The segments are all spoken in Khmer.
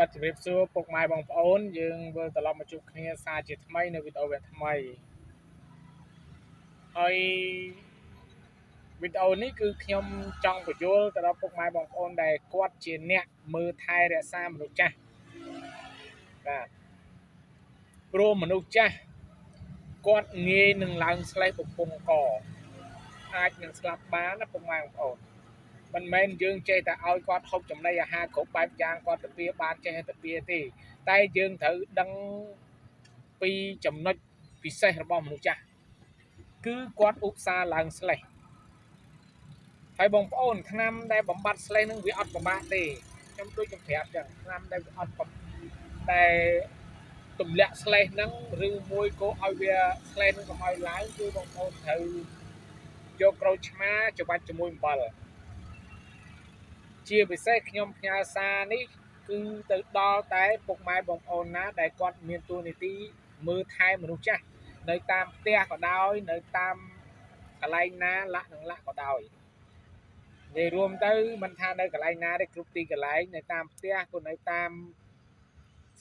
បាទជំរាបសួរពុកម៉ែបងប្អូនយើងវិលត្រឡប់មកជួបគ្នាសារជាថ្មីនៅវីដេអូថ្មីហើយវីដេអូនេះគឺខ្ញុំចង់បញ្យល់ទៅដល់ពុកម៉ែបងប្អូនដែលគាត់ជាអ្នកមើលថែរក្សាមនុស្សចាស់បាទព្រោះមនុស្សចាស់គាត់ងាយនឹងឡើងស្លេះបំពង់កអាចនឹងស្លាប់បានណាពុកម៉ែបងប្អូនមិនមែនយើងចេះតែឲ្យគាត់ហូបចំណីអាហារគ្រប់បែបយ៉ាងគាត់ទៅពីបានចេះទៅពីទេតែយើងត្រូវដឹងពីចំណុចពិសេសរបស់មនុស្សចាស់គឺគាត់ឧស្សាហ៍ឡើងស្លេះហើយបងប្អូនថ្នាំដែលបំបត្តិស្លេះនឹងវាអត់ពិបាកទេខ្ញុំដូចខ្ញុំប្រាប់ចឹងថ្នាំដែលវាអត់តែទម្លាក់ស្លេះហ្នឹងឬមួយក៏ឲ្យវាស្លេះនឹងកុំឲ្យឡើងគឺបងប្អូនត្រូវយកក្រូចឆ្មាច្បាច់ជាមួយអំបិលជាពិសេសខ្ញុំផ្ញើសារនេះគឺទៅដល់តែពុកម៉ែបងប្អូនណាដែលគាត់មានតួនាទីមើលថែមនុស្សចាស់នៅតាមផ្ទះក៏ដោយនៅតាមកន្លែងណាលាក់នឹងលាក់ក៏ដោយនិយាយរួមទៅមិនថានៅកន្លែងណាទេគ្រប់ទីកន្លែងនៅតាមផ្ទះក៏នៅតាម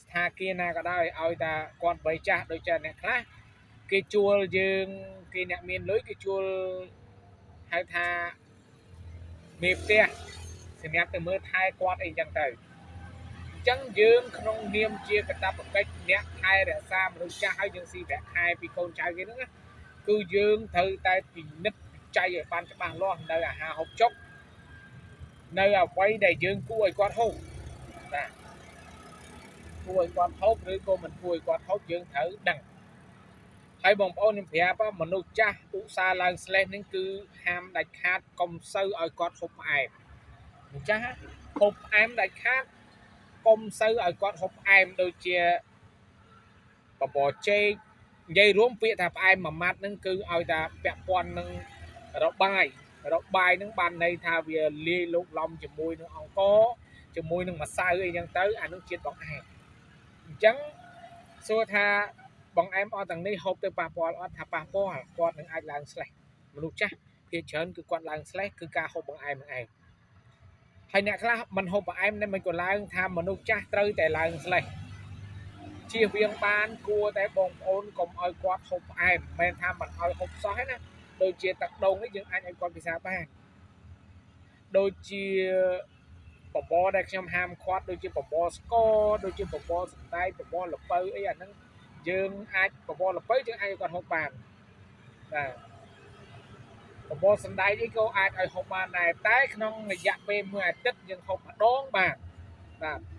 ស្ថានភាពណាក៏ដោយឲ្យតែគាត់វ័យចាស់ដូចជាអ្នកខ្លះគេជួលយើងគេអ្នកមានលុយគេជួលហៅថាមេផ្ទះសម្រាប់ទៅមើលថែគាត់អីចឹងទៅអញ្ចឹងយើងក្នុងនាមជាកាតព្វកិច្ចអ្នកថែរក្សាមនុស្សចាស់ហើយយើងស៊ីប្រាក់ខែពីកូនចៅគេហ្នឹងគឺយើងត្រូវតែពិនិត្យចៃឲ្យបានច្បាស់លាស់នៅអាហារហូបចុកនៅអ្វីដែលយើងគួរឲ្យគាត់ហូបណាគួរឲ្យគាត់ហូបឬក៏មិនគួរឲ្យគាត់ហូបយើងត្រូវដឹងហើយបងប្អូនខ្ញុំប្រាប់មនុស្សចាស់ឧស្សាហ៍ឡើងស្លេះនេះគឺហាមដាច់ខាតកុំសូវឲ្យគាត់ហូបផ្អែមម្ចាស់ហូបផ្អែមដាច់ខាតកុំសូវឲ្យគាត់ហូបផ្អែមដូចជាបបរចេកនិយាយរួមពាក្យថាផ្អែមមួយម៉ាត់ហ្នឹងគឺឲ្យតែពាក់ព័ន្ធនឹងរបាយហ្នឹងបានន័យថាវាលាយលោកឡំជាមួយនឹងអង្ករជាមួយនឹងម្សៅអីចឹងទៅអានោះជាតិបង្អែមអញ្ចឹងសួរថាបង្អែមអត់ទាំងនេះហូបទៅប៉ះពាល់អត់ថាប៉ះពាល់គាត់នឹងអាចឡើងស្លេះមនុស្សចាស់ភាគច្រើនគឺគាត់ឡើងស្លេះគឺការហូបបង្អែមហ្នឹងឯងហើយអ្នកខ្លះមិនហូបបង្អែមតែមិនក៏ឡើងថាមនុស្សចាស់ត្រូវតែឡើងស្លេះជៀសវាងបានគួរតែបងប្អូនកុំឲ្យគាត់ហូបផ្អែមមិនមែនថាមិនឲ្យហូបសោះទេណាដូចជាទឹកដូងនេះយើងអាចឲ្យគាត់ពិសាបានដូចជាបបរដែលខ្ញុំហាមឃាត់ដូចជាបបរស្ករដូចជាបបរសណ្តែកបបរល្ពៅអីអាហ្នឹងយើងអាចបបរល្ពៅយើងអាចឲ្យគាត់ហូបបានបាទបបរសណ្តែកអីក៏អាចឲ្យហូបបានដែរតែក្នុងរយៈពេល1អាទិត្យយើងហូបម្ដងបានបាទ